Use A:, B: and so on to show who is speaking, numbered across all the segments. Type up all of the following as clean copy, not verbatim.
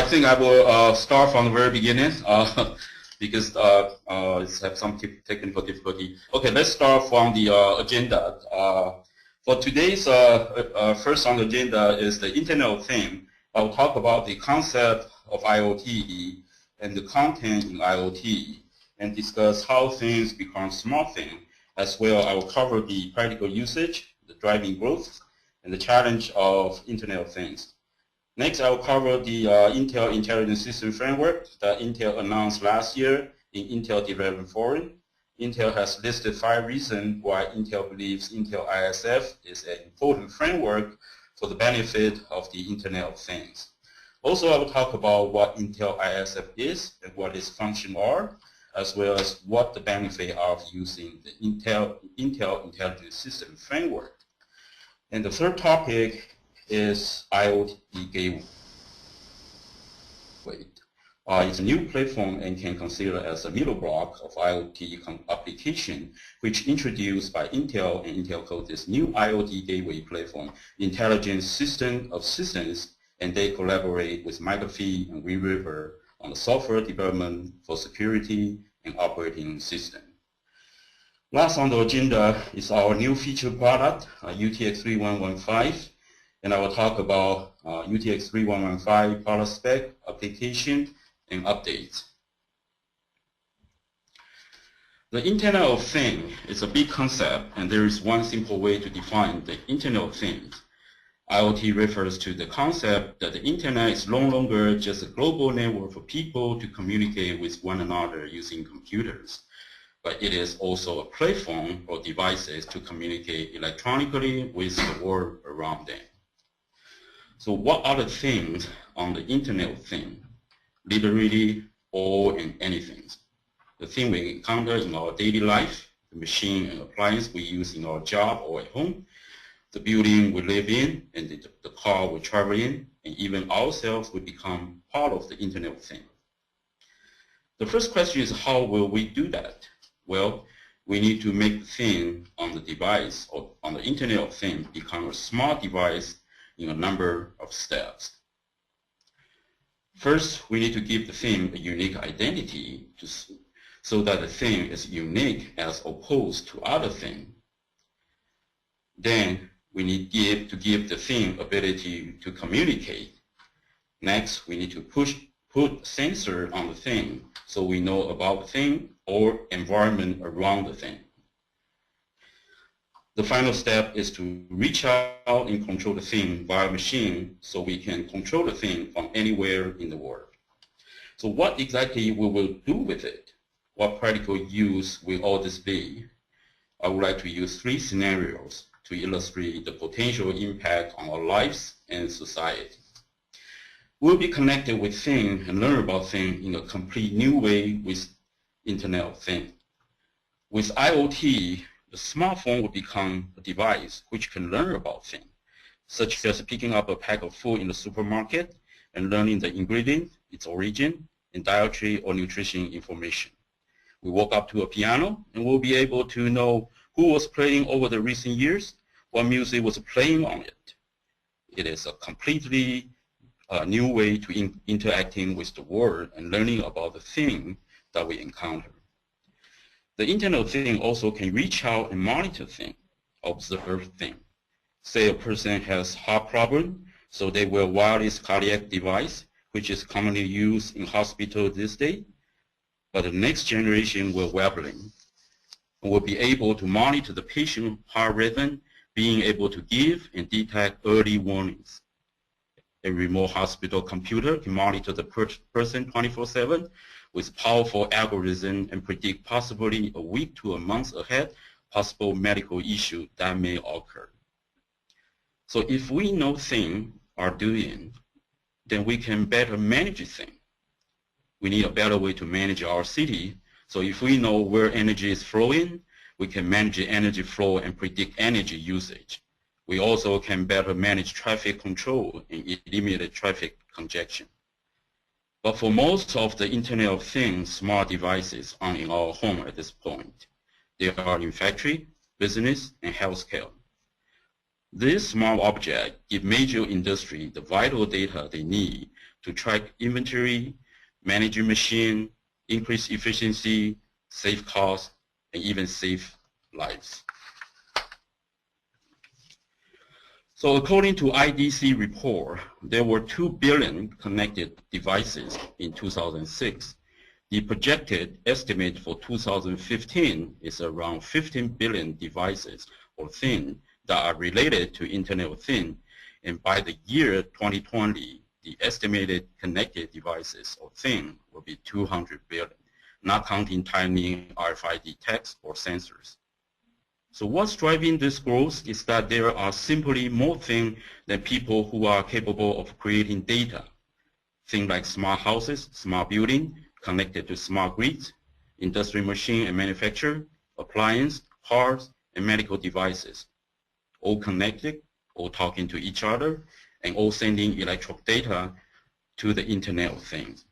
A: I think I will start from the very beginning because it's have some technical difficulty. Okay, let's start from the agenda. For today's first on the agenda is the Internet of Things. I will talk about the concept of IoT and the content in IoT and discuss how things become smart things. As well, I will cover the practical usage, the driving growth, and the challenge of Internet of Things. Next, I will cover the Intel Intelligent System framework that Intel announced last year in Intel Development Forum. Intel has listed 5 reasons why Intel believes Intel ISF is an important framework for the benefit of the Internet of Things. Also, I will talk about what Intel ISF is and what its functions are, as well as what the benefit of using the Intel Intelligent System framework. And the third topic is IoT Gateway. It's a new platform and can consider as a middle block of IoT application, which introduced by Intel, and Intel called this new IoT Gateway platform, Intelligent System of Systems, and they collaborate with McAfee and Wind River on the software development for security and operating system. Last on the agenda is our new feature product, UTX-3115, and I will talk about UTX-3115 product spec, application, and updates. The Internet of Things is a big concept, and there is one simple way to define the Internet of Things. IoT refers to the concept that the Internet is no longer just a global network for people to communicate with one another using computers, but it is also a platform for devices to communicate electronically with the world around them. So what are the things on the Internet of Things? Literally all and anything. The thing we encounter in our daily life, the machine and appliance we use in our job or at home, the building we live in, and the car we travel in, and even ourselves will become part of the Internet of Things. The first question is, how will we do that? Well, we need to make the thing on the device or on the Internet of Things become a smart device in a number of steps. First, we need to give the thing a unique identity so that the thing is unique as opposed to other things. Then, we need to give the thing ability to communicate. Next, we need to put sensor on the thing so we know about the thing or environment around the thing. The final step is to reach out and control the thing via machine so we can control the thing from anywhere in the world. So what exactly we will do with it? What practical use will all this be? I would like to use 3 scenarios to illustrate the potential impact on our lives and society. We'll be connected with things and learn about things in a complete new way with Internet of Things. With IoT, the smartphone will become a device which can learn about things, such as picking up a pack of food in the supermarket and learning the ingredient, its origin, and dietary or nutrition information. We walk up to a piano and we'll be able to know who was playing over the recent years, what music was playing on it. It is a completely new way to interacting with the world and learning about the thing that we encounter. The Internet of Things also can reach out and monitor things, observe things. Say a person has heart problem, so they wear wireless cardiac device, which is commonly used in hospitals this day, but the next generation will wear them. Will be able to monitor the patient heart rhythm, being able to give and detect early warnings. A remote hospital computer can monitor the person 24/7 with powerful algorithm and predict possibly a week to a month ahead possible medical issue that may occur. So if we know things are doing, then we can better manage things. We need a better way to manage our city. So if we know where energy is flowing, we can manage the energy flow and predict energy usage. We also can better manage traffic control and eliminate traffic congestion. But for most of the Internet of Things smart devices are in our home at this point. They are in factory, business, and healthcare. These smart objects give major industry the vital data they need to track inventory, manage your machine, increase efficiency, save costs, and even save lives. So according to IDC report, there were 2 billion connected devices in 2006. The projected estimate for 2015 is around 15 billion devices or things that are related to Internet of Things. And by the year 2020, the estimated connected devices or things will be 200 billion, not counting tiny RFID tags or sensors. So what's driving this growth is that there are simply more things than people who are capable of creating data. Things like smart houses, smart building, connected to smart grids, industrial machine and manufacture, appliance, cars, and medical devices. All connected, all talking to each other, and all sending electrical data to the Internet of Things.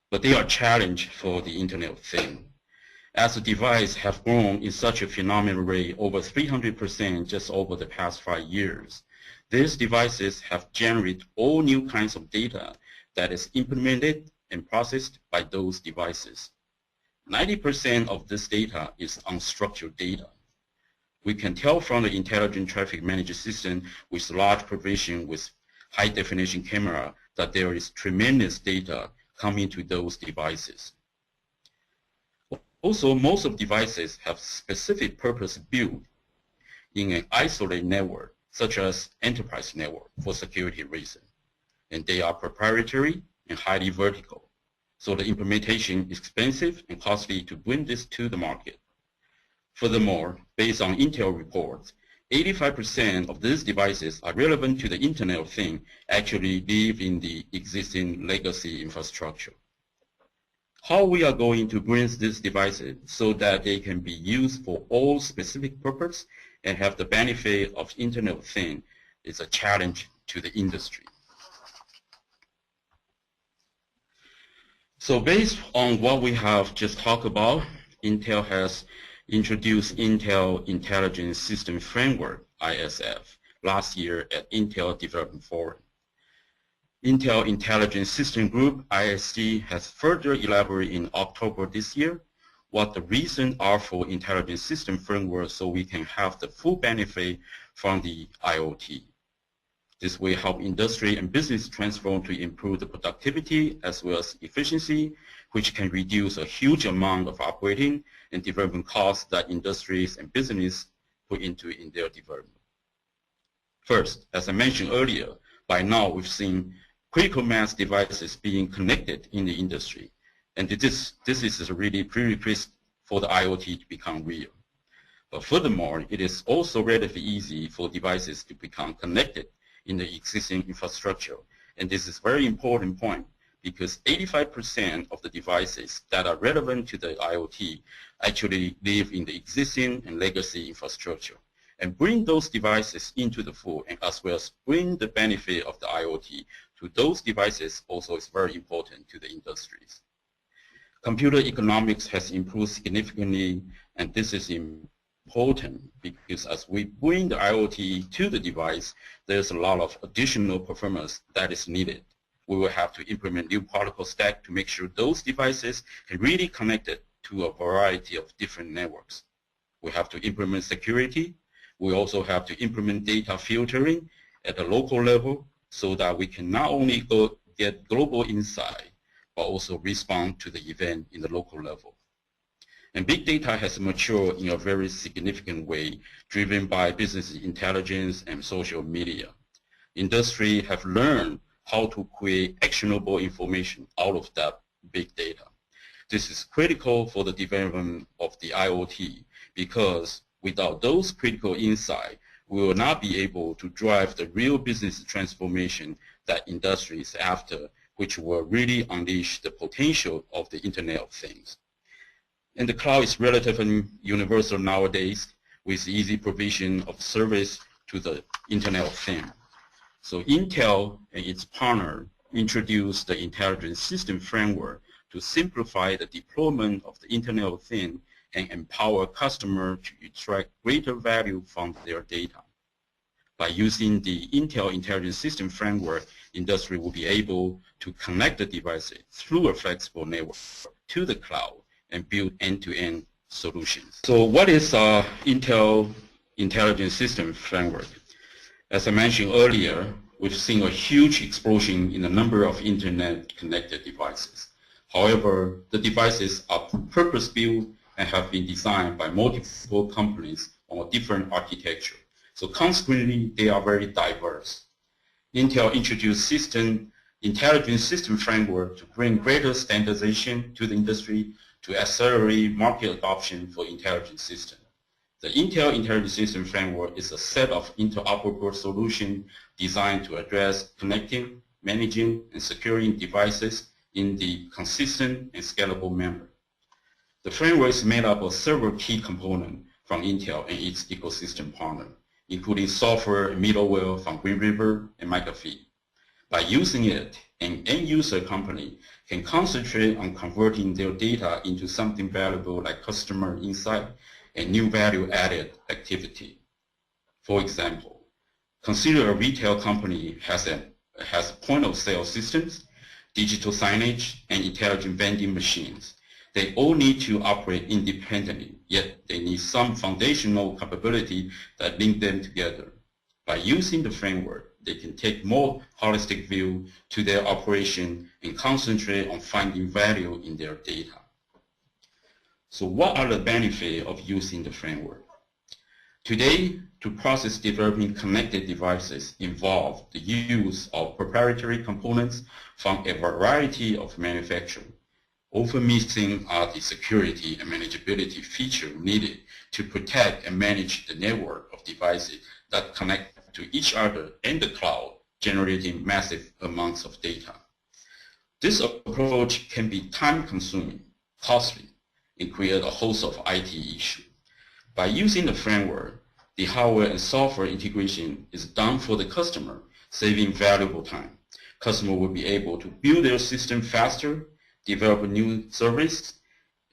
A: But they are challenged for the Internet of Things. As the devices have grown in such a phenomenal rate, over 300% just over the past 5 years, these devices have generated all new kinds of data that is implemented and processed by those devices. 90% of this data is unstructured data. We can tell from the intelligent traffic management system with large provision with high definition camera that there is tremendous data coming to those devices. Also, most of devices have specific purpose built in an isolated network, such as enterprise network for security reasons. And they are proprietary and highly vertical. So the implementation is expensive and costly to bring this to the market. Furthermore, based on Intel reports, 85% of these devices are relevant to the Internet of Things actually live in the existing legacy infrastructure. How we are going to bring these devices so that they can be used for all specific purpose and have the benefit of Internet of Things is a challenge to the industry. So based on what we have just talked about, Intel has introduced Intel Intelligent System Framework, ISF, last year at Intel Development Forum. Intel Intelligent System Group, ISG, has further elaborated in October this year what the reasons are for Intelligent System Framework so we can have the full benefit from the IoT. This will help industry and business transform to improve the productivity as well as efficiency, which can reduce a huge amount of operating and development costs that industries and business put into in their development. First, as I mentioned earlier, by now we've seen critical mass devices being connected in the industry. And this is a really prerequisite for the IoT to become real. But furthermore, it is also relatively easy for devices to become connected in the existing infrastructure. And this is a very important point because 85% of the devices that are relevant to the IoT actually live in the existing and legacy infrastructure. And bring those devices into the fold and as well as bring the benefit of the IoT to those devices also is very important to the industries. Computer economics has improved significantly, and this is important because as we bring the IoT to the device, there's a lot of additional performance that is needed. We will have to implement new protocol stack to make sure those devices can really connect it to a variety of different networks. We have to implement security. We also have to implement data filtering at the local level so that we can not only get global insight, but also respond to the event in the local level. And big data has matured in a very significant way, driven by business intelligence and social media. Industry have learned how to create actionable information out of that big data. This is critical for the development of the IoT because without those critical insights, we will not be able to drive the real business transformation that industry is after, which will really unleash the potential of the Internet of Things. And the cloud is relatively universal nowadays with easy provision of service to the Internet of Things. So Intel and its partner introduced the Intelligent System Framework to simplify the deployment of the Internet of Things and empower customers to extract greater value from their data. By using the Intel Intelligent System Framework, industry will be able to connect the devices through a flexible network to the cloud and build end-to-end solutions. So what is Intel Intelligent System Framework? As I mentioned earlier, we've seen a huge explosion in the number of internet-connected devices. However, the devices are purpose-built and have been designed by multiple companies on a different architecture. So consequently, they are very diverse. Intel introduced Intelligent System Framework to bring greater standardization to the industry to accelerate market adoption for intelligent systems. The Intel Intelligent System Framework is a set of interoperable solutions designed to address connecting, managing, and securing devices in the consistent and scalable manner. The framework is made up of several key components from Intel and its ecosystem partners, including software and middleware from Green River and McAfee. By using it, an end-user company can concentrate on converting their data into something valuable like customer insight and new value-added activity. For example, consider a retail company has point-of-sale systems, digital signage, and intelligent vending machines. They all need to operate independently, yet they need some foundational capability that link them together. By using the framework, they can take more holistic view to their operation and concentrate on finding value in their data. So what are the benefits of using the framework? Today, to process developing connected devices involve the use of proprietary components from a variety of manufacturers. Often missing are the security and manageability features needed to protect and manage the network of devices that connect to each other and the cloud, generating massive amounts of data. This approach can be time-consuming, costly, and create a host of IT issues. By using the framework, the hardware and software integration is done for the customer, saving valuable time. Customer will be able to build their system faster, develop a new service,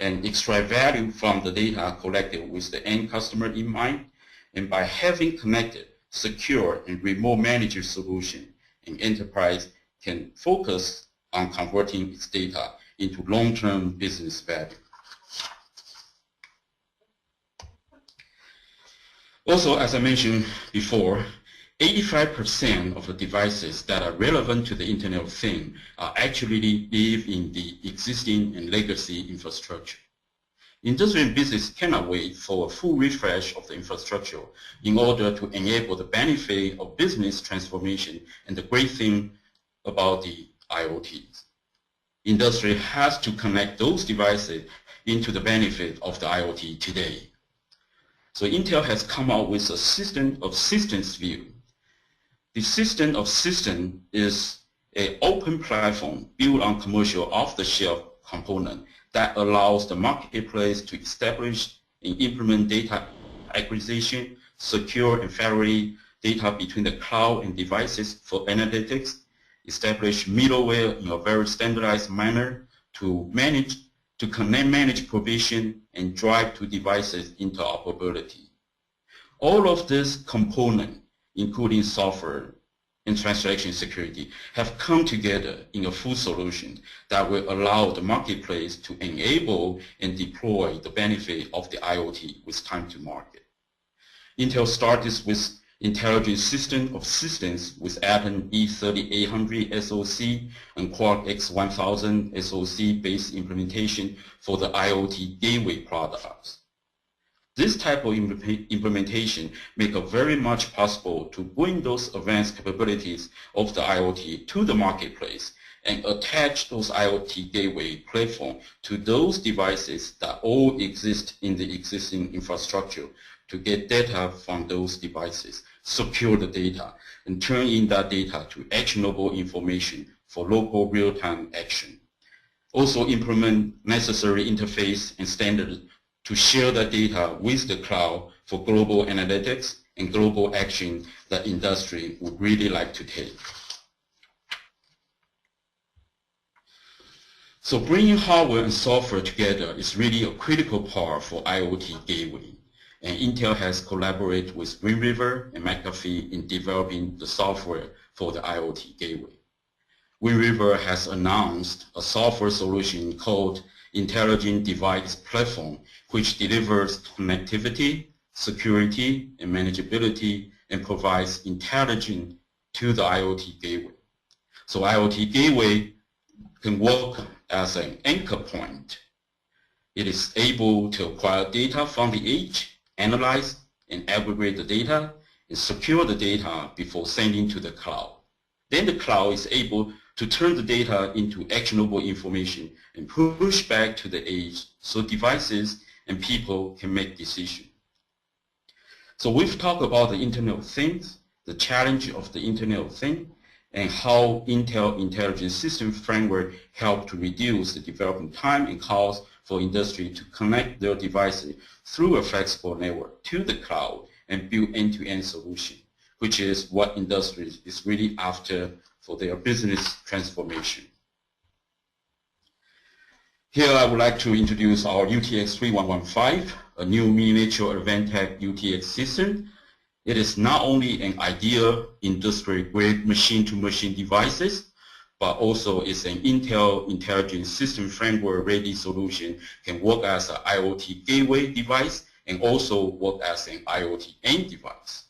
A: and extract value from the data collected with the end customer in mind. And by having connected, secure, and remote managed solution, an enterprise can focus on converting its data into long-term business value. Also, as I mentioned before, 85% of the devices that are relevant to the Internet of Things are actually live in the existing and legacy infrastructure. Industry and business cannot wait for a full refresh of the infrastructure in order to enable the benefit of business transformation and the great thing about the IoT. Industry has to connect those devices into the benefit of the IoT today. So Intel has come out with a system of systems view. The system of systems is an open platform built on commercial off-the-shelf component that allows the marketplace to establish and implement data acquisition, secure and federate data between the cloud and devices for analytics, establish middleware in a very standardized manner to connect, manage provision, and drive to devices interoperability. All of these components, including software and transaction security, have come together in a full solution that will allow the marketplace to enable and deploy the benefit of the IoT with time to market. Intel started with Intelligent System of Systems with Atom E3826 SoC and Quark X1000 SoC-based implementation for the IoT Gateway products. This type of implementation makes it very much possible to bring those advanced capabilities of the IoT to the marketplace and attach those IoT gateway platform to those devices that all exist in the existing infrastructure to get data from those devices, secure the data, and turn in that data to actionable information for local real-time action. Also implement necessary interface and standards to share the data with the cloud for global analytics and global action that industry would really like to take. So bringing hardware and software together is really a critical part for IoT Gateway. And Intel has collaborated with Green River and McAfee in developing the software for the IoT Gateway. Wind River has announced a software solution called Intelligent Device Platform, which delivers connectivity, security, and manageability, and provides intelligence to the IoT gateway. So IoT gateway can work as an anchor point. It is able to acquire data from the edge, analyze and aggregate the data, and secure the data before sending to the cloud. Then the cloud is able to turn the data into actionable information and push back to the edge so devices and people can make decisions. So we've talked about the Internet of Things, the challenge of the Internet of Things, and how Intel Intelligent System Framework helped to reduce the development time and cost for industry to connect their devices through a flexible network to the cloud and build end-to-end solution, which is what industry is really after for their business transformation. Here I would like to introduce our UTX-3115, a new miniature Advantech UTX system. It is not only an ideal industry-grade machine-to-machine devices, but also is an Intel Intelligent System Framework-ready solution, can work as an IoT gateway device and also work as an IoT end device.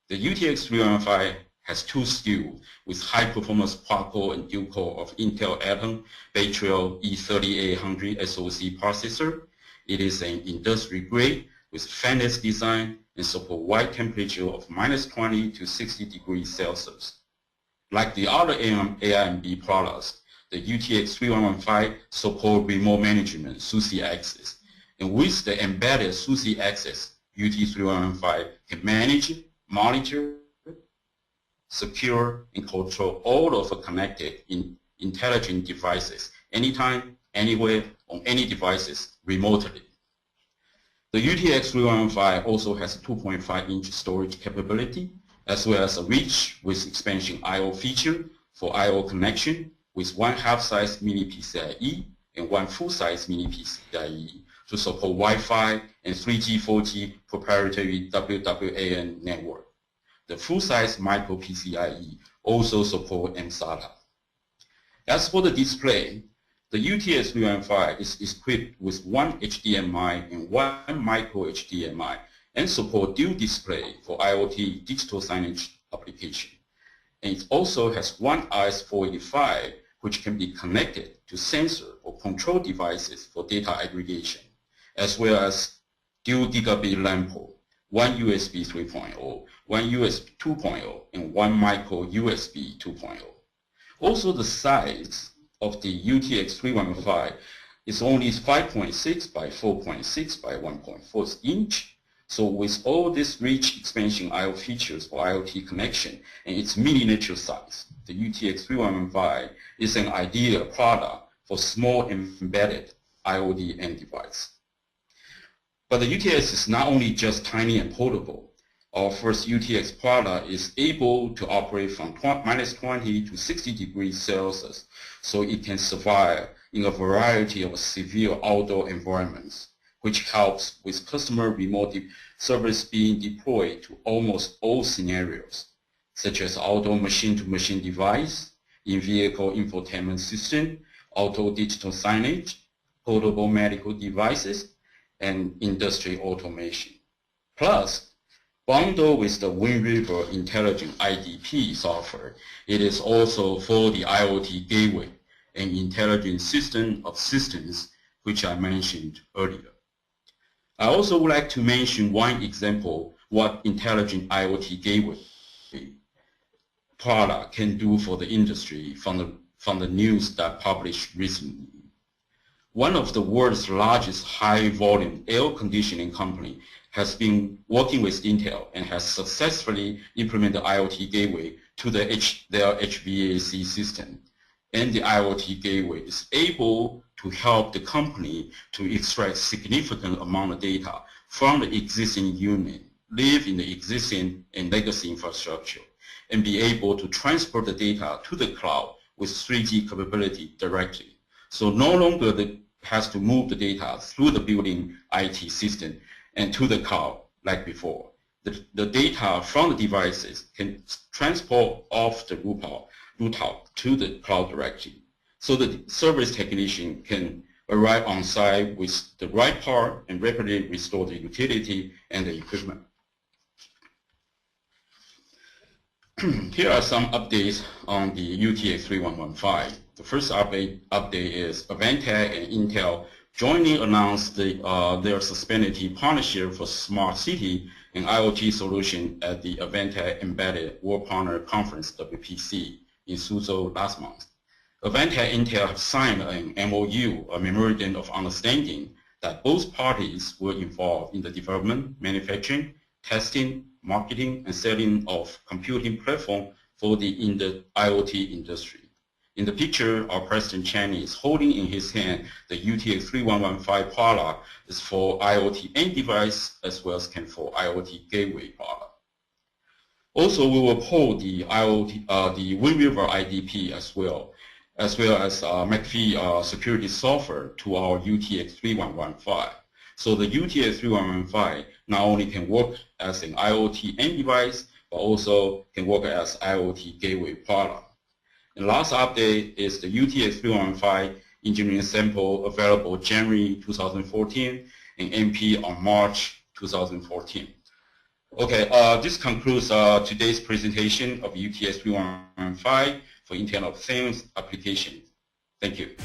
A: The UTX-3115 has two SKUs with high-performance quad-core and dual-core of Intel Atom E3826 SoC processor. It is an industry-grade with fanless design and support wide temperature of -20 to 60 degrees Celsius. Like the other AIMB products, the UTX-3115 support remote management SUSE access. And with the embedded SUSE access, UT3115 can manage, monitor, secure, and control all of the connected intelligent devices anytime, anywhere, on any devices remotely. The UTX-3115 also has a 2.5-inch storage capability, as well as a reach with expansion I/O feature for I/O connection with one half-size mini PCIe and one full-size mini PCIe to support Wi-Fi and 3G, 4G proprietary WWAN network. The full-size micro PCIe also support mSATA. As for the display, the UTX-3115 is equipped with one HDMI and one micro HDMI and support dual display for IoT digital signage application. And it also has one RS-485 which can be connected to sensor or control devices for data aggregation, as well as dual gigabit LAN port, one USB 3.0, one USB 2.0, and one micro USB 2.0. Also, the size of the UTX-3115 is only 5.6 by 4.6 by 1.4 inch. So with all this rich expansion I/O features for IoT connection and its miniature size, the UTX-3115 is an ideal product for small embedded IoT end device. But the UTX is not only just tiny and portable. Our first UTX product is able to operate from -20 to 60 degrees Celsius, so it can survive in a variety of severe outdoor environments, which helps with customer remote service being deployed to almost all scenarios, such as outdoor machine-to-machine device, in-vehicle infotainment system, auto digital signage, portable medical devices, and industry automation. Plus, bundled with the Wind River Intelligent IDP software, it is also for the IoT gateway and intelligent system of systems, which I mentioned earlier. I also would like to mention one example what intelligent IoT gateway product can do for the industry from the news that published recently. One of the world's largest high-volume air conditioning company has been working with Intel and has successfully implemented the IoT gateway to their HVAC system. And the IoT gateway is able to help the company to extract significant amount of data from the existing unit, live in the existing and legacy infrastructure, and be able to transfer the data to the cloud with 3G capability directly. So no longer has to move the data through the building IT system and to the cloud like before. The data from the devices can transport off the rooftop root out to the cloud directly, so the service technician can arrive on site with the right part and rapidly restore the utility and the equipment. Here are some updates on the UTX-3115. The first update is Advantech and Intel jointly announced their sustainability partnership for smart city and IoT solution at the Advantech Embedded World Partner Conference WPC in Suzhou last month. Advantech and Intel have signed an MOU, a Memorandum of Understanding, that both parties were involved in the development, manufacturing, testing, marketing, and selling of computing platform in the IoT industry. In the picture, our President Chen is holding in his hand the UTX-3115 product is for IoT end device as well as for IoT gateway product. Also, we will pull the Wind River IDP as well as McAfee security software to our UTX-3115. So the UTX-3115 not only can work as an IoT end device, but also can work as IoT gateway product. The last update is the UTX-3115 engineering sample available January 2014 and MP on March 2014. Okay, this concludes today's presentation of UTX-3115 for Internet of Things application. Thank you.